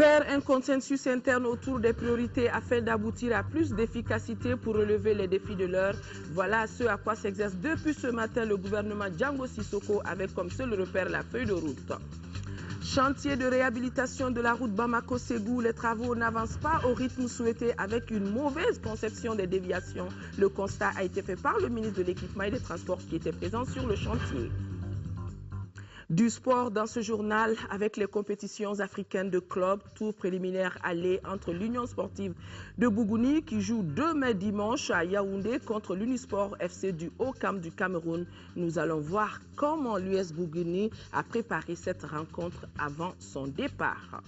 Faire un consensus interne autour des priorités afin d'aboutir à plus d'efficacité pour relever les défis de l'heure. Voilà ce à quoi s'exerce depuis ce matin le gouvernement Django Sissoko avec comme seul repère la feuille de route. Chantier de réhabilitation de la route Bamako-Ségou, les travaux n'avancent pas au rythme souhaité avec une mauvaise conception des déviations. Le constat a été fait par le ministre de l'Équipement et des Transports qui était présent sur le chantier. Du sport dans ce journal avec les compétitions africaines de club, tour préliminaire aller entre l'Union sportive de Bougouni qui joue demain dimanche à Yaoundé contre l'Unisport FC du Haut-Cam du Cameroun. Nous allons voir comment l'US Bougouni a préparé cette rencontre avant son départ.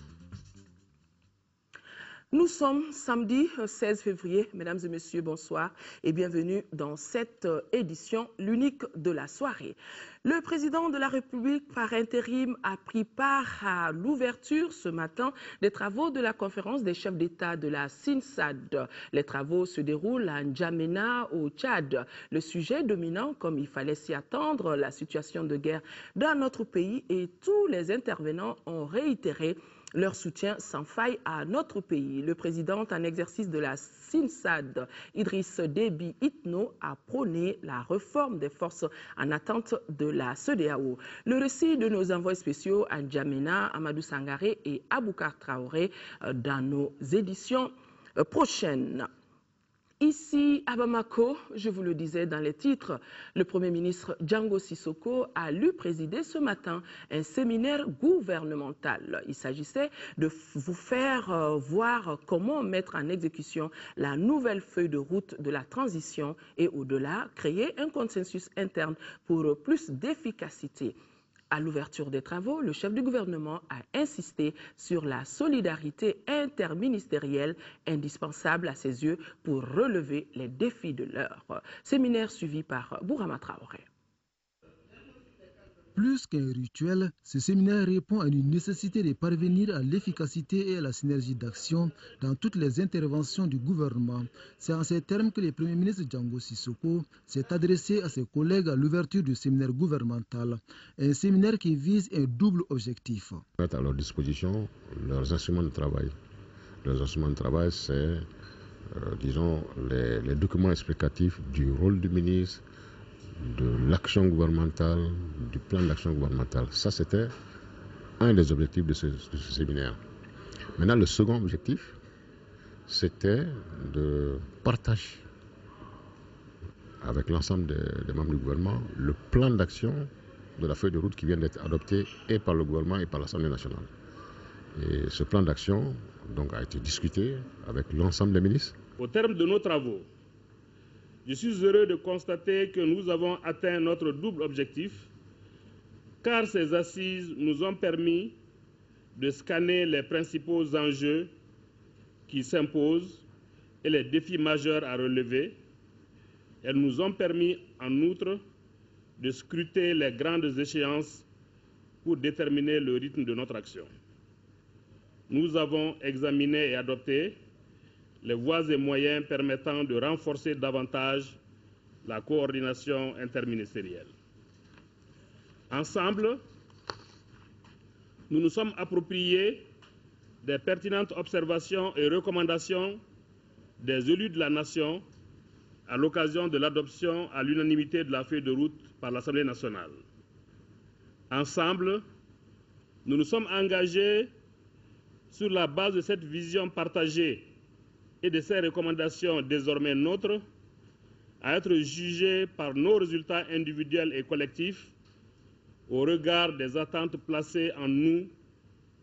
Nous sommes samedi 16 février. Mesdames et messieurs, bonsoir et bienvenue dans cette édition, l'unique de la soirée. Le président de la République par intérim a pris part à l'ouverture ce matin des travaux de la conférence des chefs d'État de la CINSAD. Les travaux se déroulent à N'Djamena au Tchad. Le sujet dominant, comme il fallait s'y attendre, la situation de guerre dans notre pays et tous les intervenants ont réitéré leur soutien sans faille à notre pays. Le président en exercice de la CINSAD, Idriss Déby Itno, a prôné la réforme des forces en attente de la CEDEAO. Le récit de nos envois spéciaux à N'Djamena, Amadou Sangaré et Aboukar Traoré dans nos éditions prochaines. Ici à Bamako, je vous le disais dans les titres, le Premier ministre Django Sissoko a lu présider ce matin un séminaire gouvernemental. Il s'agissait de vous faire voir comment mettre en exécution la nouvelle feuille de route de la transition et au-delà, créer un consensus interne pour plus d'efficacité. À l'ouverture des travaux, le chef du gouvernement a insisté sur la solidarité interministérielle indispensable à ses yeux pour relever les défis de l'heure. Séminaire suivi par Bourama Traoré. Plus qu'un rituel, ce séminaire répond à une nécessité de parvenir à l'efficacité et à la synergie d'action dans toutes les interventions du gouvernement. C'est en ces termes que le Premier ministre Django Sissoko s'est adressé à ses collègues à l'ouverture du séminaire gouvernemental. Un séminaire qui vise un double objectif. Mettre à leur disposition leurs instruments de travail. Leurs instruments de travail, c'est, disons, les documents explicatifs du rôle du ministre, de l'action gouvernementale, du plan d'action gouvernementale. Ça, c'était un des objectifs de ce séminaire. Maintenant, le second objectif, c'était de partager avec l'ensemble des membres du gouvernement le plan d'action de la feuille de route qui vient d'être adoptée et par le gouvernement et par l'Assemblée nationale. Et ce plan d'action donc, a été discuté avec l'ensemble des ministres. Au terme de nos travaux, je suis heureux de constater que nous avons atteint notre double objectif, car ces assises nous ont permis de scanner les principaux enjeux qui s'imposent et les défis majeurs à relever. Elles nous ont permis, en outre, de scruter les grandes échéances pour déterminer le rythme de notre action. Nous avons examiné et adopté les voies et moyens permettant de renforcer davantage la coordination interministérielle. Ensemble, nous nous sommes appropriés des pertinentes observations et recommandations des élus de la nation à l'occasion de l'adoption à l'unanimité de la feuille de route par l'Assemblée nationale. Ensemble, nous nous sommes engagés sur la base de cette vision partagée et de ces recommandations désormais nôtres, à être jugées par nos résultats individuels et collectifs au regard des attentes placées en nous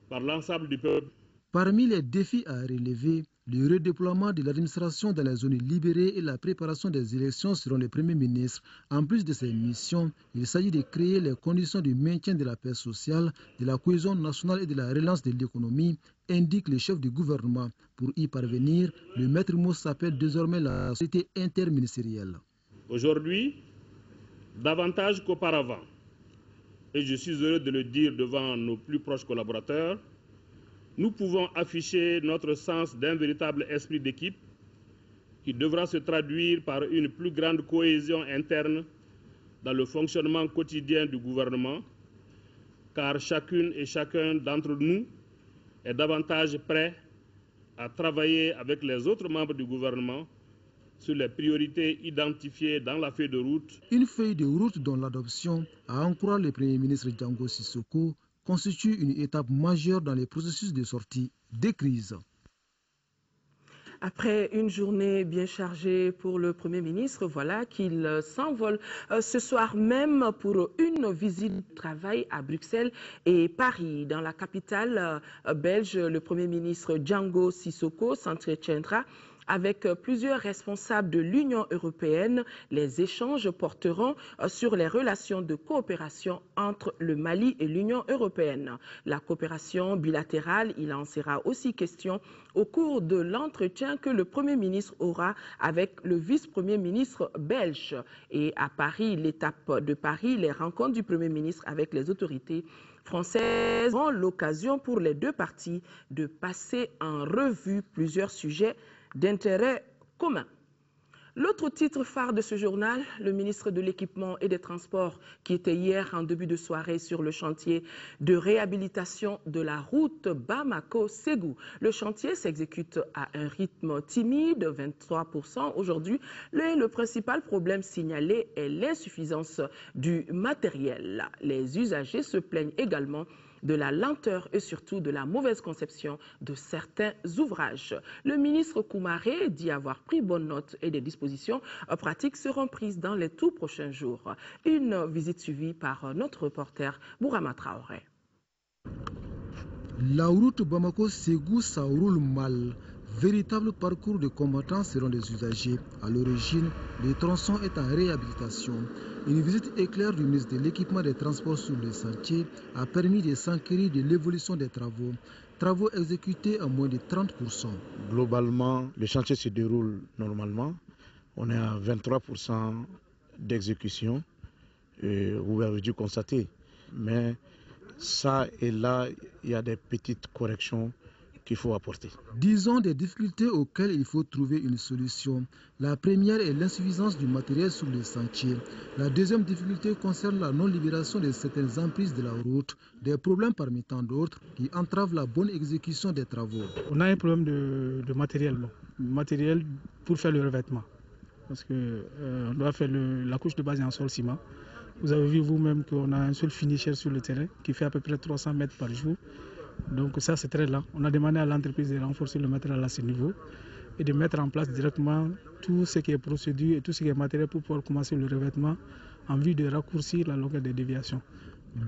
par l'ensemble du peuple. Parmi les défis à relever, le redéploiement de l'administration dans les zones libérées et la préparation des élections seront les premiers ministres. En plus de ces missions, il s'agit de créer les conditions du maintien de la paix sociale, de la cohésion nationale et de la relance de l'économie, indique le chef du gouvernement. Pour y parvenir, le maître mot s'appelle désormais la société interministérielle. Aujourd'hui, davantage qu'auparavant, et je suis heureux de le dire devant nos plus proches collaborateurs, nous pouvons afficher notre sens d'un véritable esprit d'équipe qui devra se traduire par une plus grande cohésion interne dans le fonctionnement quotidien du gouvernement, car chacune et chacun d'entre nous est davantage prêt à travailler avec les autres membres du gouvernement sur les priorités identifiées dans la feuille de route. Une feuille de route dont l'adoption, à en croire le Premier ministre Django Sissoko, constitue une étape majeure dans les processus de sortie des crises. Après une journée bien chargée pour le Premier ministre, voilà qu'il s'envole ce soir même pour une visite de travail à Bruxelles et Paris. Dans la capitale belge, le Premier ministre Django Sissoko s'entretiendra avec plusieurs responsables de l'Union européenne. Les échanges porteront sur les relations de coopération entre le Mali et l'Union européenne. La coopération bilatérale, il en sera aussi question au cours de l'entretien que le Premier ministre aura avec le vice-premier ministre belge. Et à Paris, l'étape de Paris, les rencontres du Premier ministre avec les autorités françaises ont l'occasion pour les deux parties de passer en revue plusieurs sujets d'intérêt commun. L'autre titre phare de ce journal, le ministre de l'Équipement et des Transports qui était hier en début de soirée sur le chantier de réhabilitation de la route Bamako-Ségou. Le chantier s'exécute à un rythme timide, 23% aujourd'hui. Le principal problème signalé est l'insuffisance du matériel. Les usagers se plaignent également de la lenteur et surtout de la mauvaise conception de certains ouvrages. Le ministre Koumaré dit avoir pris bonne note et des dispositions pratiques seront prises dans les tout prochains jours. Une visite suivie par notre reporter Bourama Traoré. La route Bamako-Ségou, ça roule mal. Véritable parcours de combattants selon les usagers. À l'origine, le tronçon est en réhabilitation. Une visite éclair du ministre de l'Équipement des Transports sur le chantier a permis de s'enquérir de l'évolution des travaux. Travaux exécutés à moins de 30%. Globalement, le chantier se déroule normalement. On est à 23% d'exécution. Vous avez dû constater. Mais ça et là, il y a des petites corrections qu'il faut apporter. Disons des difficultés auxquelles il faut trouver une solution. La première est l'insuffisance du matériel sur le chantier. La deuxième difficulté concerne la non-libération de certaines emprises de la route, des problèmes parmi tant d'autres qui entravent la bonne exécution des travaux. On a un problème de matériel, matériel pour faire le revêtement. Parce qu'on doit faire la couche de base en sol ciment. Vous avez vu vous-même qu'on a un seul finisher sur le terrain qui fait à peu près 300 mètres par jour. Donc ça c'est très lent. On a demandé à l'entreprise de renforcer le matériel à ce niveau et de mettre en place directement tout ce qui est procédure et tout ce qui est matériel pour pouvoir commencer le revêtement en vue de raccourcir la longueur des déviations.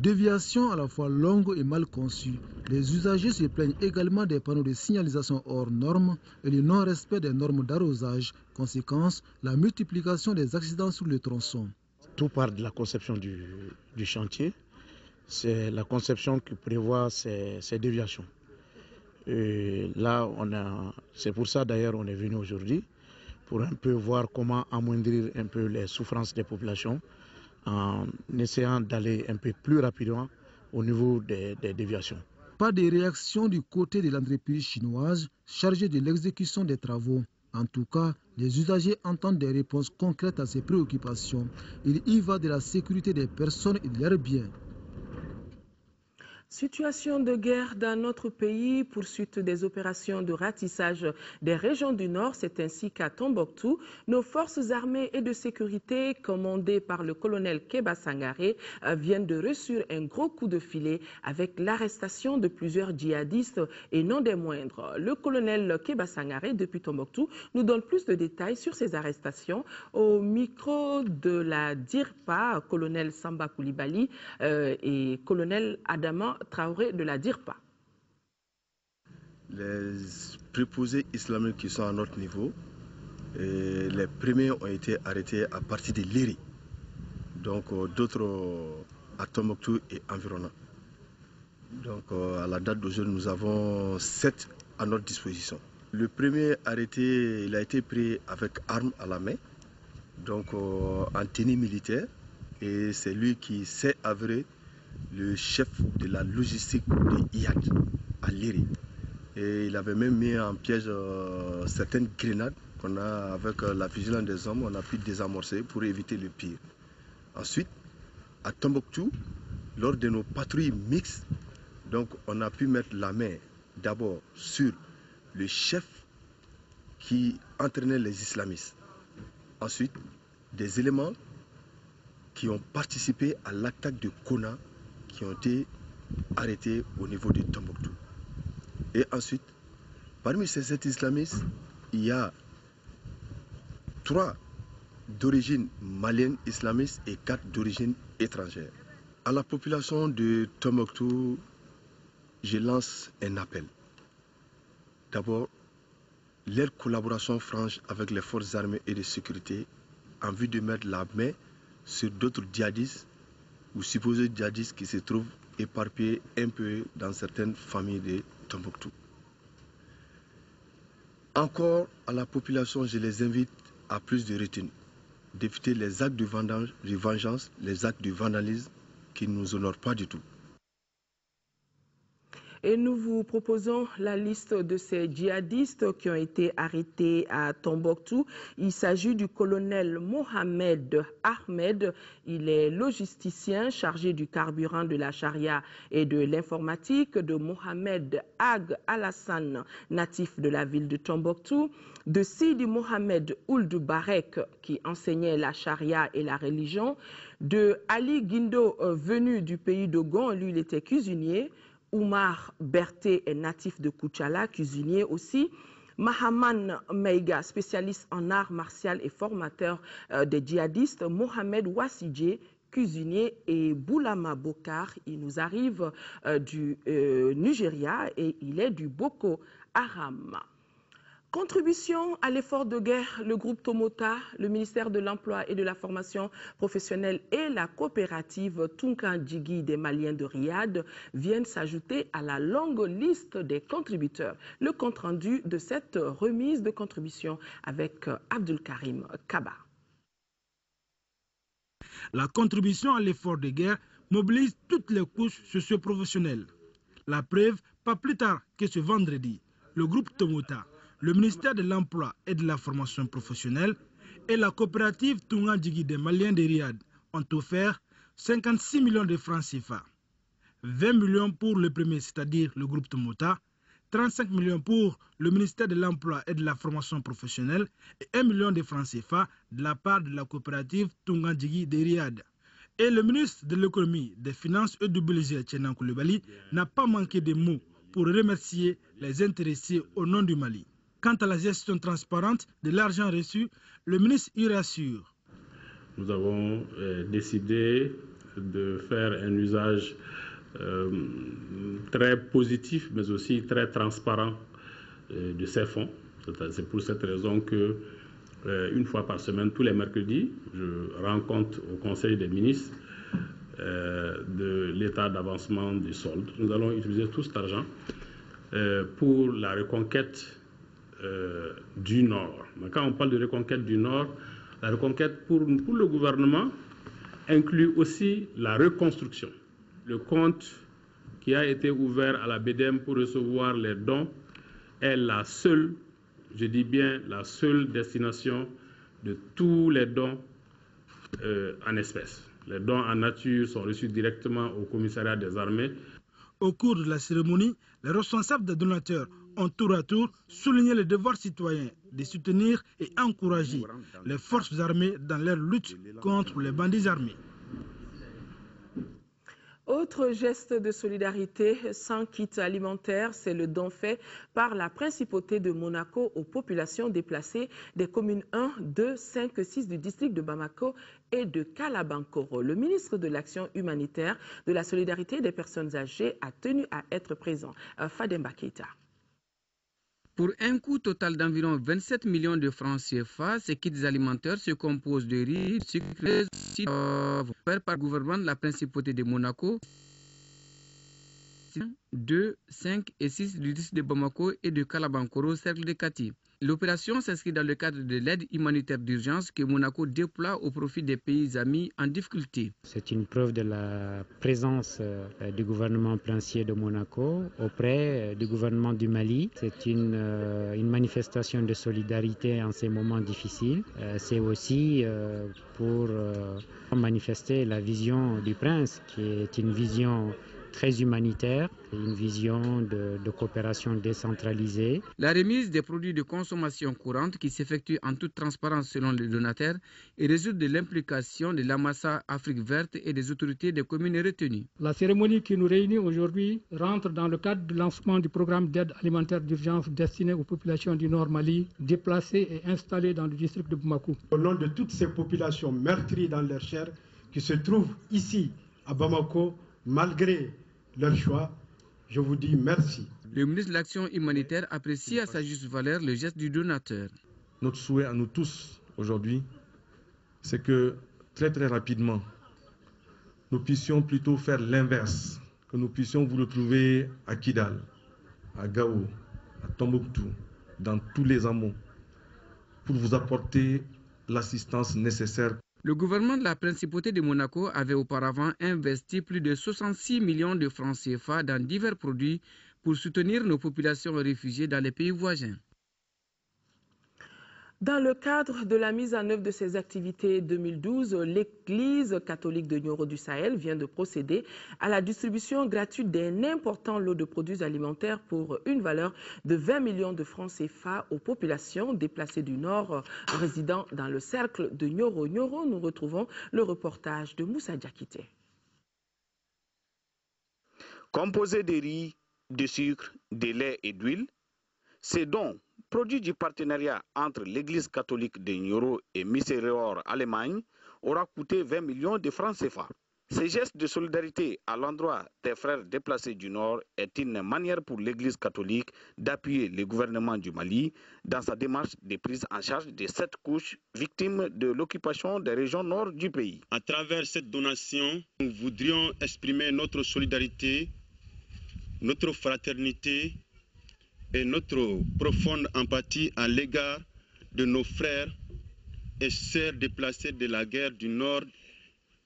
Déviations à la fois longues et mal conçues. Les usagers se plaignent également des panneaux de signalisation hors normes et du non-respect des normes d'arrosage. Conséquence, la multiplication des accidents sur le tronçon. Tout part de la conception du chantier. C'est la conception qui prévoit ces déviations. Et là, c'est pour ça d'ailleurs on est venu aujourd'hui, pour un peu voir comment amoindrir un peu les souffrances des populations, en essayant d'aller un peu plus rapidement au niveau des déviations. Pas de réaction du côté de l'entreprise chinoise chargée de l'exécution des travaux. En tout cas, les usagers entendent des réponses concrètes à ces préoccupations. Il y va de la sécurité des personnes et de leurs biens. Situation de guerre dans notre pays, poursuite des opérations de ratissage des régions du Nord, c'est ainsi qu'à Tombouctou, nos forces armées et de sécurité, commandées par le colonel Kéba Sangaré, viennent de reçu un gros coup de filet avec l'arrestation de plusieurs djihadistes et non des moindres. Le colonel Kéba Sangaré, depuis Tombouctou, nous donne plus de détails sur ces arrestations au micro de la DIRPA, colonel Samba Koulibaly et colonel Adama Traoré de la DIRPA. Les préposés islamiques qui sont à notre niveau, les premiers ont été arrêtés à partir de Liri, donc d'autres à Tombouctou et environnant. Donc à la date d'aujourd'hui, nous avons 7 à notre disposition. Le premier arrêté, il a été pris avec armes à la main, donc en tenue militaire, et c'est lui qui s'est avéré le chef de la logistique de IAD à Liri. Et il avait même mis en piège certaines grenades qu'on a, avec la vigilance des hommes, on a pu désamorcer pour éviter le pire. Ensuite, à Tombouctou, lors de nos patrouilles mixtes, donc on a pu mettre la main d'abord sur le chef qui entraînait les islamistes. Ensuite, des éléments qui ont participé à l'attaque de Kona qui ont été arrêtés au niveau de Tombouctou. Et ensuite, parmi ces 7 islamistes, il y a 3 d'origine malienne islamiste et 4 d'origine étrangère. À la population de Tombouctou, je lance un appel. D'abord, leur collaboration franche avec les forces armées et de sécurité en vue de mettre la main sur d'autres djihadistes ou supposés djihadistes qui se trouvent éparpillés un peu dans certaines familles de Tombouctou. Encore à la population, je les invite à plus de retenue, d'éviter les actes de vengeance, les actes de vandalisme qui ne nous honorent pas du tout. Et nous vous proposons la liste de ces djihadistes qui ont été arrêtés à Tombouctou. Il s'agit du colonel Mohamed Ahmed. Il est logisticien chargé du carburant, de la charia et de l'informatique. De Mohamed Ag Alassane, natif de la ville de Tombouctou. De Sidi Mohamed Ould Barek, qui enseignait la charia et la religion. De Ali Guindo, venu du pays d'Ogon, lui il était cuisinier. Oumar Berté est natif de Koutchala, cuisinier aussi. Mahaman Meiga, spécialiste en arts martiaux et formateur des djihadistes. Mohamed Wassidje, cuisinier. Et Boulama Bokar, il nous arrive du Nigeria et il est du Boko Haram. Contribution à l'effort de guerre, le groupe Tomota, le ministère de l'Emploi et de la Formation professionnelle et la coopérative Tunkan-Djigui des Maliens de Riyad viennent s'ajouter à la longue liste des contributeurs. Le compte-rendu de cette remise de contribution avec Abdul Karim Kaba. La contribution à l'effort de guerre mobilise toutes les couches socio-professionnelles. La preuve, pas plus tard que ce vendredi, le groupe Tomota, le ministère de l'Emploi et de la Formation professionnelle et la coopérative Tunkan-Djigui des Maliens de Riyad ont offert 56 millions de francs CFA. 20 millions pour le premier, c'est-à-dire le groupe Tomota, 35 millions pour le ministère de l'Emploi et de la Formation professionnelle et 1 million de francs CFA de la part de la coopérative Tunkan-Djigui de Riyad. Et le ministre de l'Économie, des Finances et du Budget, Tchenan Koulibaly, n'a pas manqué de mots pour remercier les intéressés au nom du Mali. Quant à la gestion transparente de l'argent reçu, le ministre y rassure. Nous avons décidé de faire un usage très positif, mais aussi très transparent de ces fonds. C'est pour cette raison que, une fois par semaine, tous les mercredis, je rends compte au Conseil des ministres de l'état d'avancement du solde. Nous allons utiliser tout cet argent pour la reconquête du Nord. Mais quand on parle de reconquête du Nord, la reconquête pour le gouvernement inclut aussi la reconstruction. Le compte qui a été ouvert à la BDM pour recevoir les dons est la seule, je dis bien la seule destination de tous les dons en espèces. Les dons en nature sont reçus directement au commissariat des armées. Au cours de la cérémonie, les responsables des donateurs ont tour à tour souligné le devoir citoyen de soutenir et encourager les forces armées dans leur lutte contre les bandits armés. Autre geste de solidarité sans kit alimentaire, c'est le don fait par la principauté de Monaco aux populations déplacées des communes 1, 2, 5, 6 du district de Bamako et de Kalabankoro. Le ministre de l'Action humanitaire, de la solidarité et des personnes âgées a tenu à être présent. Fademba Keita. Pour un coût total d'environ 27 millions de francs CFA, ces kits alimentaires se composent de riz, sucre, offerts par le gouvernement de la principauté de Monaco, 2, 5 et 6 du district de Bamako et de Kalabankoro, cercle de Kati. L'opération s'inscrit dans le cadre de l'aide humanitaire d'urgence que Monaco déploie au profit des pays amis en difficulté. C'est une preuve de la présence du gouvernement princier de Monaco auprès du gouvernement du Mali. C'est une manifestation de solidarité en ces moments difficiles. C'est aussi pour manifester la vision du prince, qui est une vision très humanitaire, une vision de coopération décentralisée. La remise des produits de consommation courante qui s'effectue en toute transparence selon les donataires et résulte de l'implication de l'Amassa Afrique verte et des autorités des communes retenues. La cérémonie qui nous réunit aujourd'hui rentre dans le cadre du lancement du programme d'aide alimentaire d'urgence destiné aux populations du Nord Mali déplacées et installées dans le district de Bamako. Au nom de toutes ces populations meurtries dans leur chair qui se trouvent ici à Bamako, malgré leur choix, je vous dis merci. Le ministre de l'Action humanitaire apprécie à sa juste valeur le geste du donateur. Notre souhait à nous tous aujourd'hui, c'est que très rapidement, nous puissions plutôt faire l'inverse, que nous puissions vous retrouver à Kidal, à Gao, à Tombouctou, dans tous les hameaux, pour vous apporter l'assistance nécessaire. Le gouvernement de la Principauté de Monaco avait auparavant investi plus de 66 millions de francs CFA dans divers produits pour soutenir nos populations réfugiées dans les pays voisins. Dans le cadre de la mise en œuvre de ces activités 2012, l'Église catholique de Nioro du Sahel vient de procéder à la distribution gratuite d'un important lot de produits alimentaires pour une valeur de 20 millions de francs CFA aux populations déplacées du Nord résidant dans le cercle de Nioro. Nioro, nous retrouvons le reportage de Moussa Diakité. Composé de riz, de sucre, de lait et d'huile, ces dons, produit du partenariat entre l'Église catholique de Nioro et Miserior Allemagne, aura coûté 20 millions de francs CFA. Ces gestes de solidarité à l'endroit des frères déplacés du Nord est une manière pour l'Église catholique d'appuyer le gouvernement du Mali dans sa démarche de prise en charge de cette couche victime de l'occupation des régions nord du pays. À travers cette donation, nous voudrions exprimer notre solidarité, notre fraternité et notre profonde empathie à l'égard de nos frères et sœurs déplacés de la guerre du Nord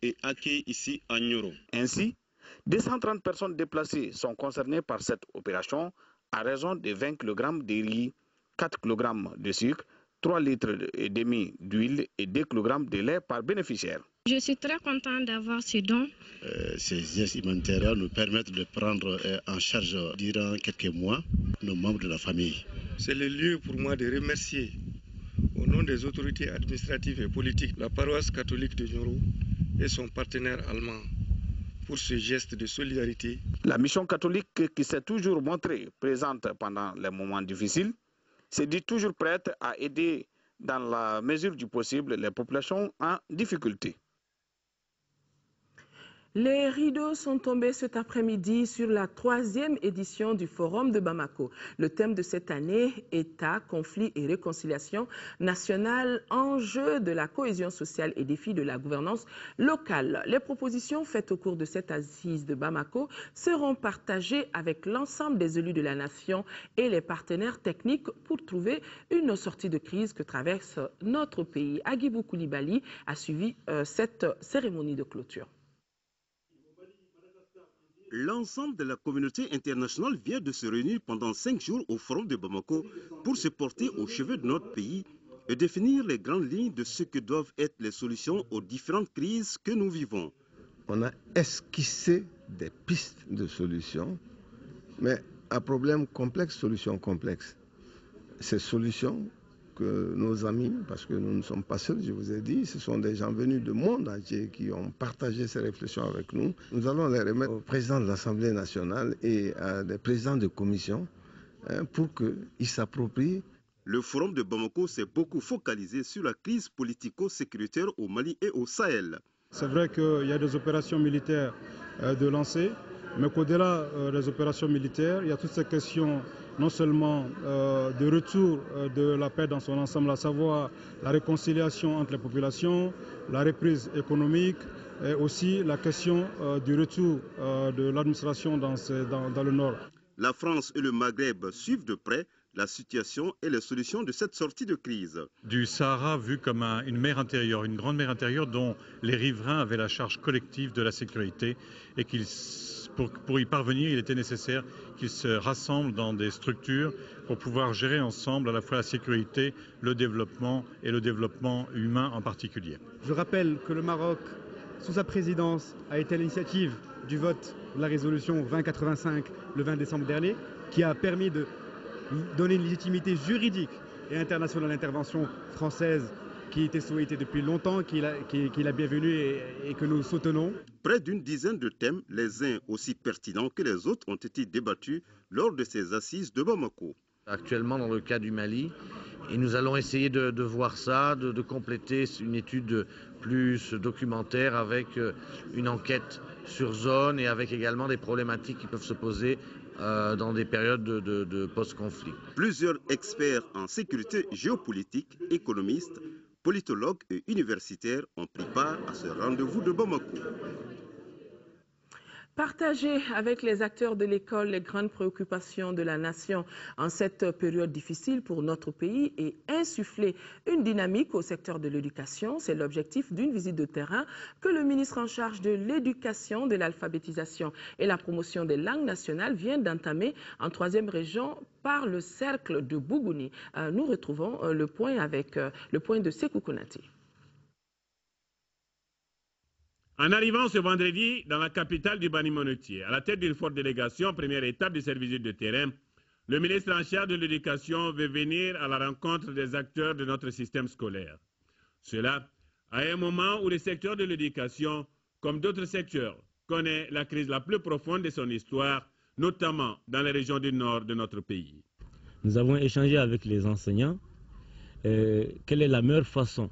et accueillis ici à Nioro. Ainsi, 230 personnes déplacées sont concernées par cette opération à raison de 20 kg de riz, 4 kg de sucre, 3 litres et demi d'huile et 2 kg de lait par bénéficiaire. Je suis très content d'avoir ces dons. Ces gestes humanitaires nous permettent de prendre en charge durant quelques mois nos membres de la famille. C'est le lieu pour moi de remercier au nom des autorités administratives et politiques la paroisse catholique de Nioro et son partenaire allemand pour ce geste de solidarité. La mission catholique qui s'est toujours montrée présente pendant les moments difficiles s'est dit toujours prête à aider dans la mesure du possible les populations en difficulté. Les rideaux sont tombés cet après-midi sur la 3e édition du Forum de Bamako. Le thème de cette année, État, conflit et réconciliation nationale, enjeux de la cohésion sociale et défis de la gouvernance locale. Les propositions faites au cours de cette assise de Bamako seront partagées avec l'ensemble des élus de la nation et les partenaires techniques pour trouver une sortie de crise que traverse notre pays. Agibou Koulibaly a suivi cette cérémonie de clôture. L'ensemble de la communauté internationale vient de se réunir pendant 5 jours au Forum de Bamako pour se porter au chevet de notre pays et définir les grandes lignes de ce que doivent être les solutions aux différentes crises que nous vivons. On a esquissé des pistes de solutions, mais à problème complexe, solution complexe. Ces solutions que nos amis, parce que nous ne sommes pas seuls, je vous ai dit, ce sont des gens venus du monde entier qui ont partagé ces réflexions avec nous. Nous allons les remettre au président de l'Assemblée nationale et à des présidents de commission pour qu'ils s'approprient. Le forum de Bamako s'est beaucoup focalisé sur la crise politico-sécuritaire au Mali et au Sahel. C'est vrai qu'il y a des opérations militaires de lancer, mais qu'au-delà des opérations militaires, il y a toutes ces questions non seulement de retour de la paix dans son ensemble, à savoir la réconciliation entre les populations, la reprise économique, et aussi la question du retour de l'administration dans le Nord. La France et le Maghreb suivent de près la situation et les solutions de cette sortie de crise. Du Sahara vu comme une mer intérieure, une grande mer intérieure dont les riverains avaient la charge collective de la sécurité et pour y parvenir, il était nécessaire qu'ils se rassemblent dans des structures pour pouvoir gérer ensemble à la fois la sécurité, le développement et le développement humain en particulier. Je rappelle que le Maroc, sous sa présidence, a été à l'initiative du vote la résolution 2085 le 20 décembre dernier, qui a permis de donner une légitimité juridique et internationale à l'intervention française qui était souhaitée depuis longtemps, qui est la bienvenue et que nous soutenons. Près d'une dizaine de thèmes, les uns aussi pertinents que les autres, ont été débattus lors de ces assises de Bamako. Actuellement dans le cas du Mali, et nous allons essayer de voir ça, de compléter une étude plus documentaire avec une enquête sur zone et avec également des problématiques qui peuvent se poser dans des périodes de post-conflit. Plusieurs experts en sécurité géopolitique, économistes, politologues et universitaires ont pris part à ce rendez-vous de Bamako. Partager avec les acteurs de l'école les grandes préoccupations de la nation en cette période difficile pour notre pays et insuffler une dynamique au secteur de l'éducation, c'est l'objectif d'une visite de terrain que le ministre en charge de l'éducation, de l'alphabétisation et la promotion des langues nationales vient d'entamer en 3e région par le cercle de Bougouni. Nous retrouvons le point de Sékou Konaté. En arrivant ce vendredi dans la capitale du Bani-Monotier, à la tête d'une forte délégation, première étape de cette visite de terrain, le ministre en charge de l'Éducation veut venir à la rencontre des acteurs de notre système scolaire. Cela à un moment où le secteur de l'éducation, comme d'autres secteurs, connaît la crise la plus profonde de son histoire, notamment dans les régions du nord de notre pays. Nous avons échangé avec les enseignants quelle est la meilleure façon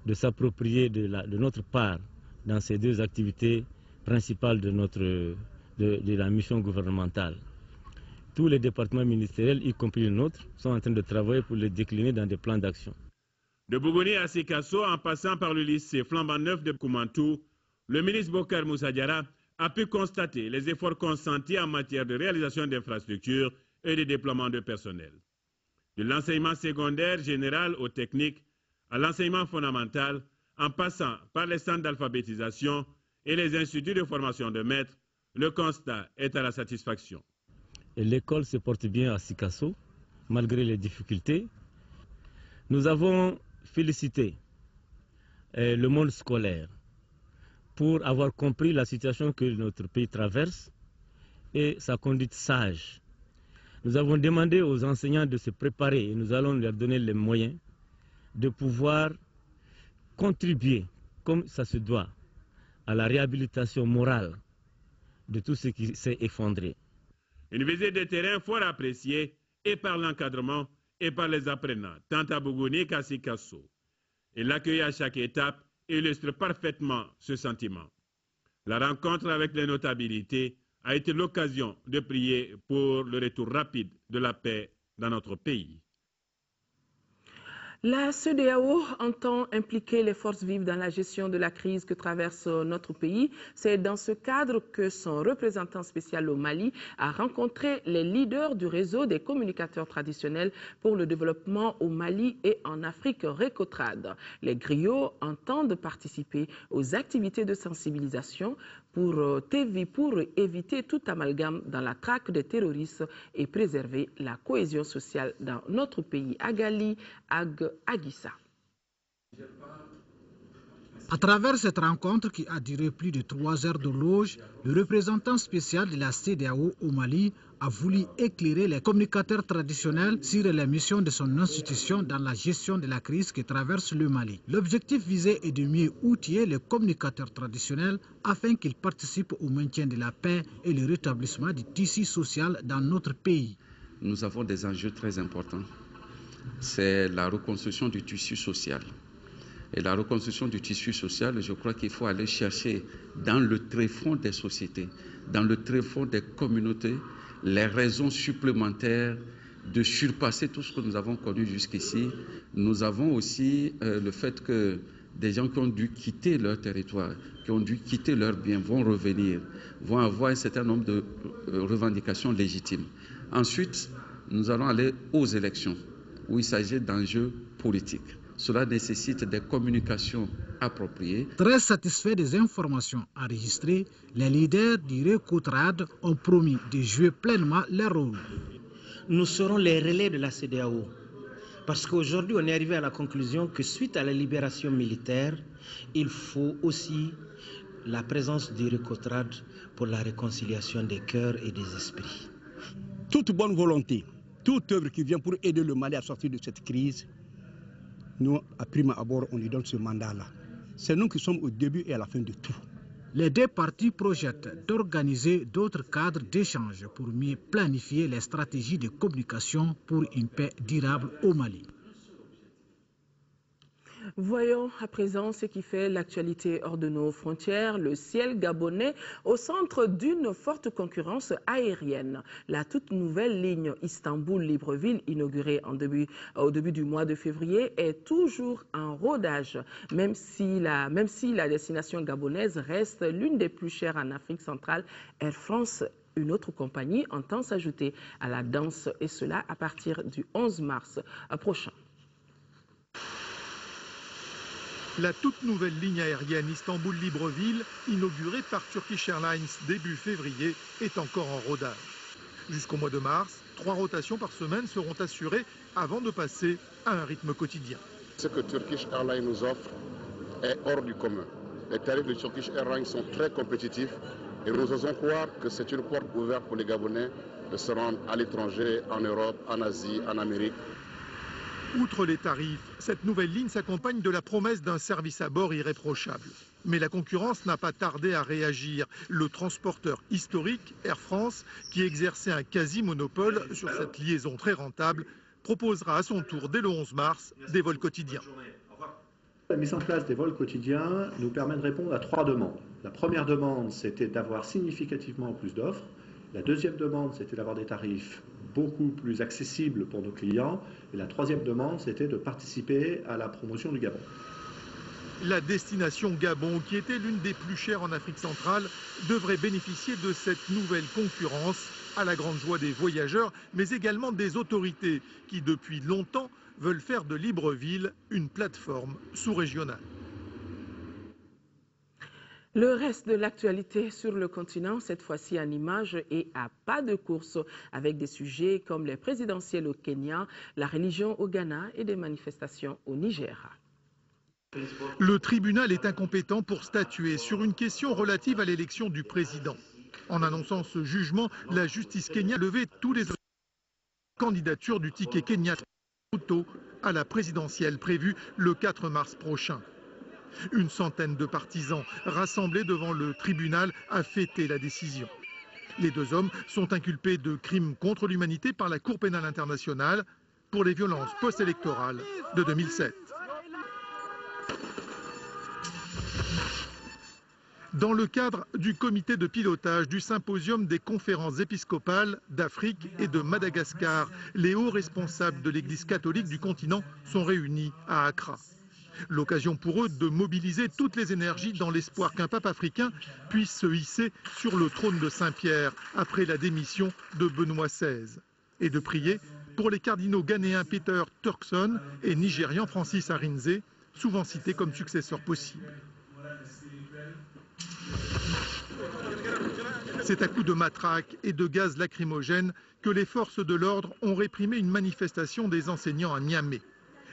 de s'approprier de notre part dans ces deux activités principales de la mission gouvernementale. Tous les départements ministériels, y compris le nôtre, sont en train de travailler pour les décliner dans des plans d'action. De Bougouni à Sikasso, en passant par le lycée flambant neuf de Koumantou, le ministre Bokar Moussa Diarra a pu constater les efforts consentis en matière de réalisation d'infrastructures et de déploiement de personnel. De l'enseignement secondaire général aux techniques, à l'enseignement fondamental, en passant par les centres d'alphabétisation et les instituts de formation de maîtres, le constat est à la satisfaction. L'école se porte bien à Sikasso, malgré les difficultés. Nous avons félicité le monde scolaire pour avoir compris la situation que notre pays traverse et sa conduite sage. Nous avons demandé aux enseignants de se préparer et nous allons leur donner les moyens de pouvoir contribuer, comme ça se doit, à la réhabilitation morale de tout ce qui s'est effondré. Une visite de terrain fort appréciée et par l'encadrement et par les apprenants, tant à Bougouni qu'à Sikasso. Et l'accueil à chaque étape illustre parfaitement ce sentiment. La rencontre avec les notabilités a été l'occasion de prier pour le retour rapide de la paix dans notre pays. La CEDEAO entend impliquer les forces vives dans la gestion de la crise que traverse notre pays. C'est dans ce cadre que son représentant spécial au Mali a rencontré les leaders du réseau des communicateurs traditionnels pour le développement au Mali et en Afrique récotrade. Les griots entendent participer aux activités de sensibilisation pour éviter tout amalgame dans la traque des terroristes et préserver la cohésion sociale dans notre pays. Agali Aguissa. À travers cette rencontre qui a duré plus de 3 heures de loge, le représentant spécial de la CEDEAO au Mali a voulu éclairer les communicateurs traditionnels sur les missions de son institution dans la gestion de la crise qui traverse le Mali. L'objectif visé est de mieux outiller les communicateurs traditionnels afin qu'ils participent au maintien de la paix et le rétablissement du tissu social dans notre pays. Nous avons des enjeux très importants. C'est la reconstruction du tissu social. Et la reconstruction du tissu social, je crois qu'il faut aller chercher dans le tréfonds des sociétés, dans le tréfonds des communautés, les raisons supplémentaires de surpasser tout ce que nous avons connu jusqu'ici. Nous avons aussi le fait que des gens qui ont dû quitter leur territoire, qui ont dû quitter leurs biens, vont revenir, vont avoir un certain nombre de revendications légitimes. Ensuite, nous allons aller aux élections, où il s'agit d'enjeux politiques. Cela nécessite des communications appropriées. Très satisfaits des informations enregistrées, les leaders du Récotrade ont promis de jouer pleinement leur rôle. Nous serons les relais de la CEDEAO. Parce qu'aujourd'hui, on est arrivé à la conclusion que suite à la libération militaire, il faut aussi la présence du Recotrad pour la réconciliation des cœurs et des esprits. Toute bonne volonté, toute œuvre qui vient pour aider le Mali à sortir de cette crise, nous, à prime abord, on lui donne ce mandat-là. C'est nous qui sommes au début et à la fin de tout. Les deux parties projettent d'organiser d'autres cadres d'échange pour mieux planifier les stratégies de communication pour une paix durable au Mali. Voyons à présent ce qui fait l'actualité hors de nos frontières. Le ciel gabonais au centre d'une forte concurrence aérienne. La toute nouvelle ligne Istanbul-Libreville, inaugurée au début du mois de février, est toujours en rodage. Même si la destination gabonaise reste l'une des plus chères en Afrique centrale, Air France, une autre compagnie, entend s'ajouter à la danse, et cela à partir du 11 mars prochain. La toute nouvelle ligne aérienne Istanbul-Libreville, inaugurée par Turkish Airlines début février, est encore en rodage. Jusqu'au mois de mars, 3 rotations par semaine seront assurées avant de passer à un rythme quotidien. Ce que Turkish Airlines nous offre est hors du commun. Les tarifs de Turkish Airlines sont très compétitifs et nous osons croire que c'est une porte ouverte pour les Gabonais de se rendre à l'étranger, en Europe, en Asie, en Amérique. Outre les tarifs, cette nouvelle ligne s'accompagne de la promesse d'un service à bord irréprochable. Mais la concurrence n'a pas tardé à réagir. Le transporteur historique, Air France, qui exerçait un quasi-monopole sur cette liaison très rentable, proposera à son tour dès le 11 mars des vols quotidiens. La mise en place des vols quotidiens nous permet de répondre à 3 demandes. La première demande, c'était d'avoir significativement plus d'offres. La deuxième demande, c'était d'avoir des tarifs beaucoup plus accessibles pour nos clients. Et la troisième demande, c'était de participer à la promotion du Gabon. La destination Gabon, qui était l'une des plus chères en Afrique centrale, devrait bénéficier de cette nouvelle concurrence, à la grande joie des voyageurs, mais également des autorités qui, depuis longtemps, veulent faire de Libreville une plateforme sous-régionale. Le reste de l'actualité sur le continent, cette fois-ci en images et à pas de course, avec des sujets comme les présidentielles au Kenya, la religion au Ghana et des manifestations au Niger. Le tribunal est incompétent pour statuer sur une question relative à l'élection du président. En annonçant ce jugement, la justice kenyane a levé tous les candidatures du ticket Kenya à la présidentielle prévue le 4 mars prochain. Une centaine de partisans rassemblés devant le tribunal a fêté la décision. Les 2 hommes sont inculpés de crimes contre l'humanité par la Cour pénale internationale pour les violences post-électorales de 2007. Dans le cadre du comité de pilotage du symposium des conférences épiscopales d'Afrique et de Madagascar, les hauts responsables de l'Église catholique du continent sont réunis à Accra. L'occasion pour eux de mobiliser toutes les énergies dans l'espoir qu'un pape africain puisse se hisser sur le trône de Saint-Pierre après la démission de Benoît XVI et de prier pour les cardinaux ghanéens Peter Turkson et nigérian Francis Arinze, souvent cités comme successeurs possibles. C'est à coups de matraque et de gaz lacrymogène que les forces de l'ordre ont réprimé une manifestation des enseignants à Niamey.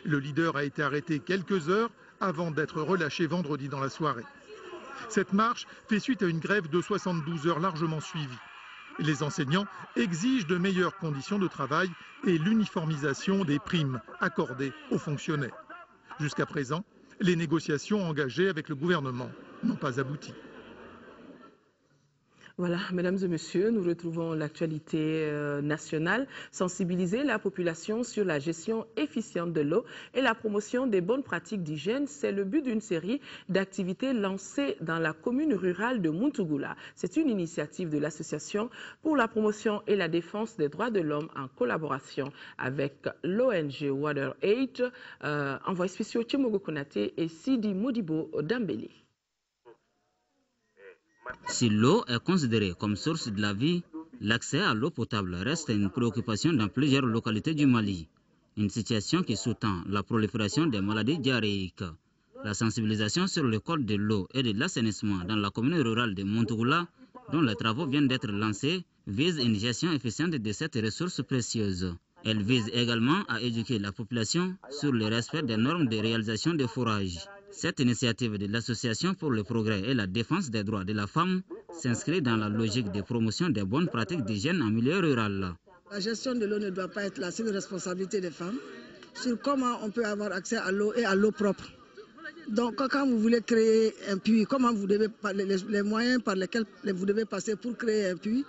Le leader a été arrêté quelques heures avant d'être relâché vendredi dans la soirée. Cette marche fait suite à une grève de 72 heures largement suivie. Les enseignants exigent de meilleures conditions de travail et l'uniformisation des primes accordées aux fonctionnaires. Jusqu'à présent, les négociations engagées avec le gouvernement n'ont pas abouti. Voilà, mesdames et messieurs, nous retrouvons l'actualité nationale. Sensibiliser la population sur la gestion efficiente de l'eau et la promotion des bonnes pratiques d'hygiène, c'est le but d'une série d'activités lancées dans la commune rurale de Muntugula. C'est une initiative de l'Association pour la promotion et la défense des droits de l'homme en collaboration avec l'ONG WaterAid, envoyés spéciaux Tchemogo Konate et Sidi Modibo Dambélé. Si l'eau est considérée comme source de la vie, l'accès à l'eau potable reste une préoccupation dans plusieurs localités du Mali. Une situation qui sous-tend la prolifération des maladies diarrhéiques. La sensibilisation sur le code de l'eau et de l'assainissement dans la commune rurale de Muntugula, dont les travaux viennent d'être lancés, vise une gestion efficiente de cette ressource précieuse. Elle vise également à éduquer la population sur le respect des normes de réalisation des forages. Cette initiative de l'Association pour le progrès et la défense des droits de la femme s'inscrit dans la logique de promotion des bonnes pratiques d'hygiène en milieu rural. La gestion de l'eau ne doit pas être la seule responsabilité des femmes sur comment on peut avoir accès à l'eau et à l'eau propre. Donc quand vous voulez créer un puits, comment vous devez, les moyens par lesquels vous devez passer pour créer un puits,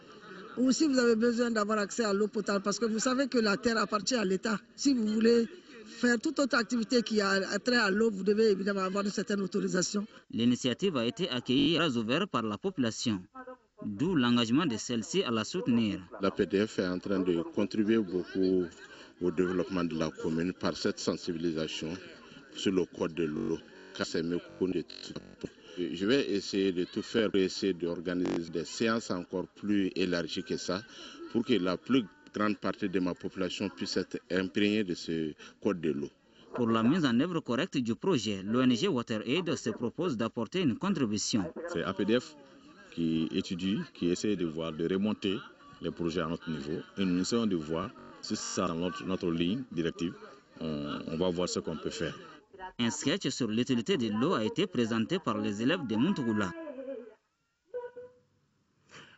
ou si vous avez besoin d'avoir accès à l'eau potable, parce que vous savez que la terre appartient à l'État. Si vous voulez faire toute autre activité qui a trait à l'eau, vous devez évidemment avoir une certaine autorisation. L'initiative a été accueillie bras ouverts par la population, d'où l'engagement de celle-ci à la soutenir. La PDF est en train de contribuer beaucoup au développement de la commune par cette sensibilisation sur le code de l'eau. Je vais essayer de tout faire pour essayer d'organiser des séances encore plus élargies que ça pour que la plus grande partie de ma population puisse être imprégnée de ce code de l'eau. Pour la mise en œuvre correcte du projet, l'ONG WaterAid se propose d'apporter une contribution. C'est APDF qui étudie, qui essaie de voir, de remonter les projets à notre niveau. Et nous essayons de voir si ça dans notre ligne directive, on va voir ce qu'on peut faire. Un sketch sur l'utilité de l'eau a été présenté par les élèves de Montougoula.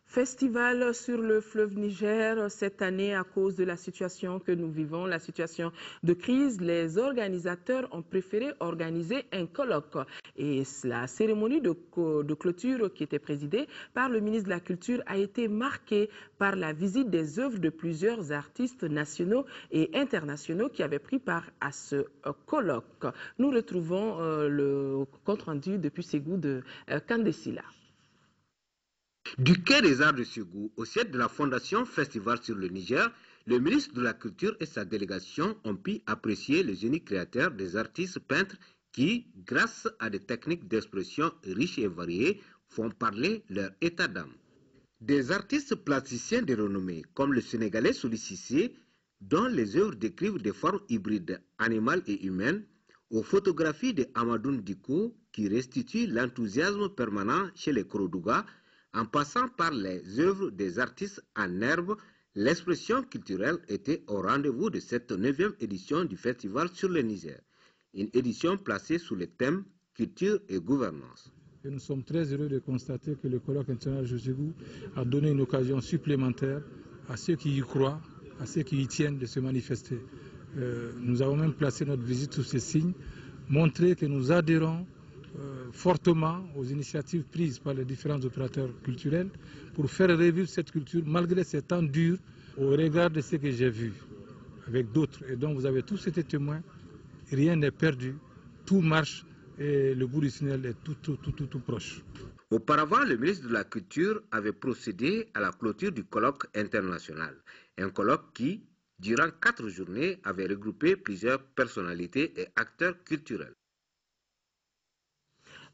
Festival sur le fleuve Niger. Cette année, à cause de la situation que nous vivons, la situation de crise, les organisateurs ont préféré organiser un colloque. Et la cérémonie de clôture qui était présidée par le ministre de la Culture a été marquée par la visite des œuvres de plusieurs artistes nationaux et internationaux qui avaient pris part à ce colloque. Nous retrouvons le compte-rendu depuis Ségou de Kandesila. Du Quai des Arts de Ségou au siège de la Fondation Festival sur le Niger, le ministre de la Culture et sa délégation ont pu apprécier le génie créateur des artistes peintres qui, grâce à des techniques d'expression riches et variées, font parler leur état d'âme. Des artistes plasticiens de renommée comme le Sénégalais Souli Cissé, dont les œuvres décrivent des formes hybrides animales et humaines, aux photographies de Amadoun Diko qui restituent l'enthousiasme permanent chez les Kourouga, en passant par les œuvres des artistes en herbe, l'expression culturelle était au rendez-vous de cette 9e édition du Festival sur le Niger. Une édition placée sous le thème culture et gouvernance. Et nous sommes très heureux de constater que le colloque international de Ségou a donné une occasion supplémentaire à ceux qui y croient, à ceux qui y tiennent de se manifester. Nous avons même placé notre visite sous ces signes, montrer que nous adhérons fortement aux initiatives prises par les différents opérateurs culturels pour faire revivre cette culture malgré ces temps durs au regard de ce que j'ai vu avec d'autres et dont vous avez tous été témoins. Rien n'est perdu, tout marche et le bout du tunnel est tout proche. Auparavant, le ministre de la Culture avait procédé à la clôture du colloque international. Un colloque qui, durant 4 journées, avait regroupé plusieurs personnalités et acteurs culturels.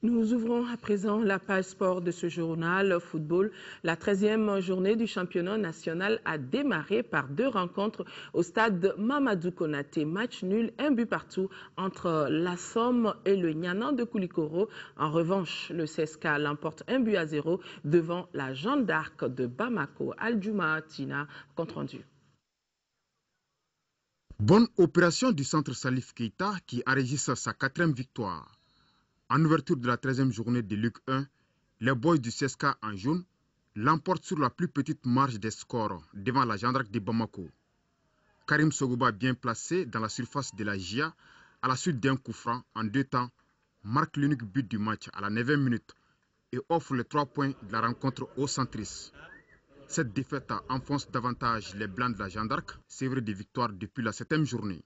Nous ouvrons à présent la page sport de ce journal football. La 13e journée du championnat national a démarré par 2 rencontres au stade Mamadou Konaté. Match nul, 1 but partout entre la Somme et le Nianan de Koulikoro. En revanche, le CSKA l'emporte 1 but à 0 devant la Jeanne d'Arc de Bamako. Aldjouma Tina, compte rendu. Bonne opération du centre Salif Keita qui enregistre sa 4e victoire. En ouverture de la 13e journée de Ligue 1, les boys du CSKA en jaune l'emportent sur la plus petite marge des scores devant la Jeanne d'Arc de Bamako. Karim Sogouba, bien placé dans la surface de la GIA, à la suite d'un coup franc en 2 temps, marque l'unique but du match à la 9e minute et offre les 3 points de la rencontre aux centristes. Cette défaite enfonce davantage les Blancs de la Jeanne d'Arc, sévrés de victoire depuis la 7e journée.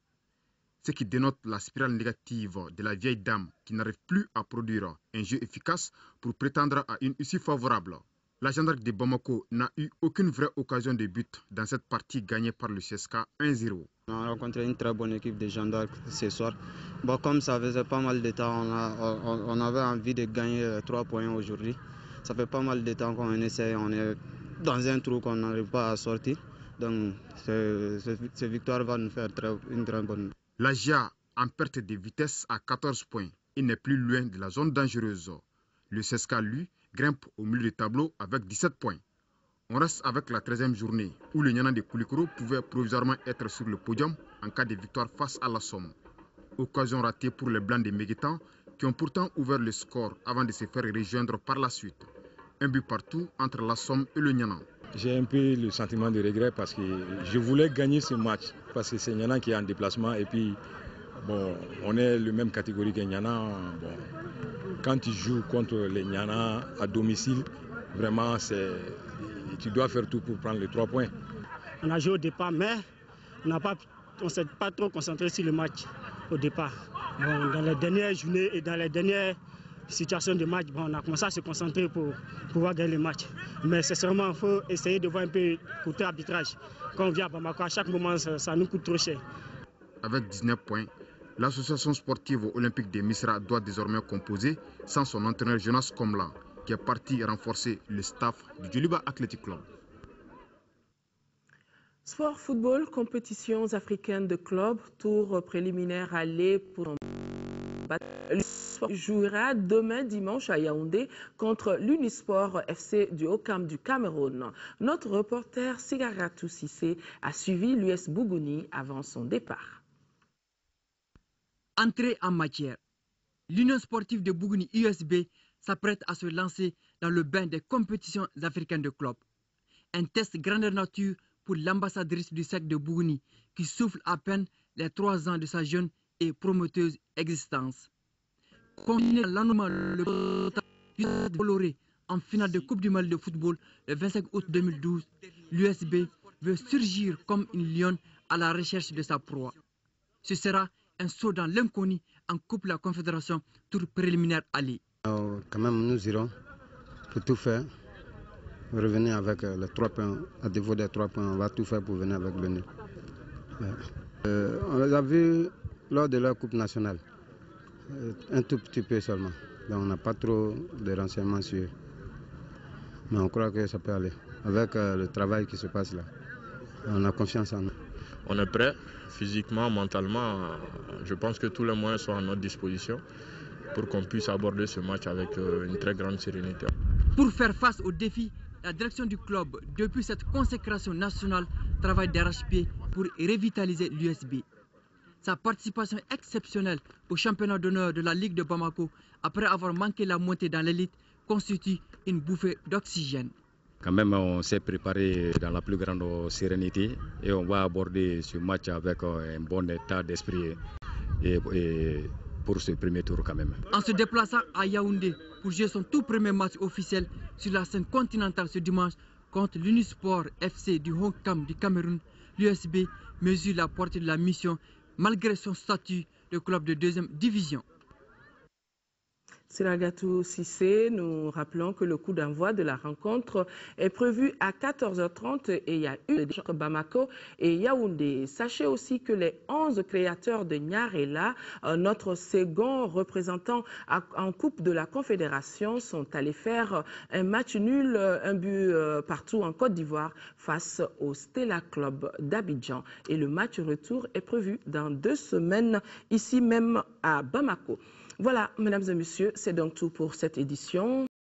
Ce qui dénote la spirale négative de la vieille dame qui n'arrive plus à produire un jeu efficace pour prétendre à une issue favorable. La Jeanne d'Arc de Bamako n'a eu aucune vraie occasion de but dans cette partie gagnée par le CSKA 1-0. On a rencontré une très bonne équipe de Jeanne d'Arc ce soir. Bon, comme ça faisait pas mal de temps, on avait envie de gagner 3 points aujourd'hui. Ça fait pas mal de temps qu'on essaie, on est dans un trou qu'on n'arrive pas à sortir. Donc cette victoire va nous faire une très bonne. La GIA en perte de vitesse à 14 points. Il n'est plus loin de la zone dangereuse. Le CSKA, lui, grimpe au milieu du tableau avec 17 points. On reste avec la 13e journée où le Nianan de Koulikoro pouvait provisoirement être sur le podium en cas de victoire face à la Somme. Occasion ratée pour les Blancs de Méguétan qui ont pourtant ouvert le score avant de se faire rejoindre par la suite. Un but partout entre la Somme et le Nianan. J'ai un peu le sentiment de regret parce que je voulais gagner ce match parce que c'est Nianan qui est en déplacement et puis bon, on est le même catégorie que Nianan. Bon, quand tu joues contre les Nianan à domicile, vraiment tu dois faire tout pour prendre les 3 points. On a joué au départ, mais on ne s'est pas trop concentré sur le match au départ. Bon, dans les dernières journées et dans les dernières situations de match, bon, on a commencé à se concentrer pour pouvoir gagner le match. Mais sincèrement, il faut essayer de voir un peu côté arbitrage. Quand on vient à Bamako, à chaque moment, ça nous coûte trop cher. Avec 19 points, l'association sportive olympique de Misra doit désormais composer sans son entraîneur Jonas Komla, qui est parti renforcer le staff du Djoliba Athletic Club. Sport football, compétitions africaines de club, tour préliminaire aller pour le sport jouera demain dimanche à Yaoundé contre l'Unisport FC du Haut-Cam du Cameroun. Notre reporter Sigaratou Sissé a suivi l'US Bougouni avant son départ. Entrée en matière. L'Union sportive de Bougouni USB s'apprête à se lancer dans le bain des compétitions africaines de club. Un test grandeur nature pour l'ambassadrice du SEC de Bougouni qui souffle à peine les 3 ans de sa jeune et prometteuse existence. Confiné à l'anomalie coloré en finale de Coupe du Mali de football le 25 août 2012, l'USB veut surgir comme une lionne à la recherche de sa proie. Ce sera un saut dans l'inconnu en Coupe de la Confédération, tour préliminaire aller. Quand même, nous irons pour tout faire. Revenir avec les 3 points. À défaut des 3 points, on va tout faire pour venir avec le nez. On les a vus lors de leur Coupe nationale. Un tout petit peu seulement. Donc on n'a pas trop de renseignements sur. Mais on croit que ça peut aller. Avec le travail qui se passe là, on a confiance en nous. On est prêt, physiquement, mentalement. Je pense que tous les moyens sont à notre disposition pour qu'on puisse aborder ce match avec une très grande sérénité. Pour faire face aux défis, la direction du club, depuis cette consécration nationale, travaille d'arrache-pied pour revitaliser l'USB. Sa participation exceptionnelle au championnat d'honneur de la Ligue de Bamako, après avoir manqué la montée dans l'élite, constitue une bouffée d'oxygène. Quand même, on s'est préparé dans la plus grande sérénité et on va aborder ce match avec un bon état d'esprit et pour ce premier tour quand même. En se déplaçant à Yaoundé pour jouer son tout premier match officiel sur la scène continentale ce dimanche contre l'Unisport FC du Haut-Cam du Cameroun, l'USB mesure la portée de la mission malgré son statut de club de 2e division. Sigaratou Sissé, nous rappelons que le coup d'envoi de la rencontre est prévu à 14h30 et il y a eu entre Bamako et Yaoundé. Sachez aussi que les 11 créateurs de Nyarela, notre second représentant en Coupe de la Confédération, sont allés faire un match nul, un but partout en Côte d'Ivoire face au Stella Club d'Abidjan. Et le match retour est prévu dans 2 semaines ici même à Bamako. Voilà, mesdames et messieurs, c'est donc tout pour cette édition.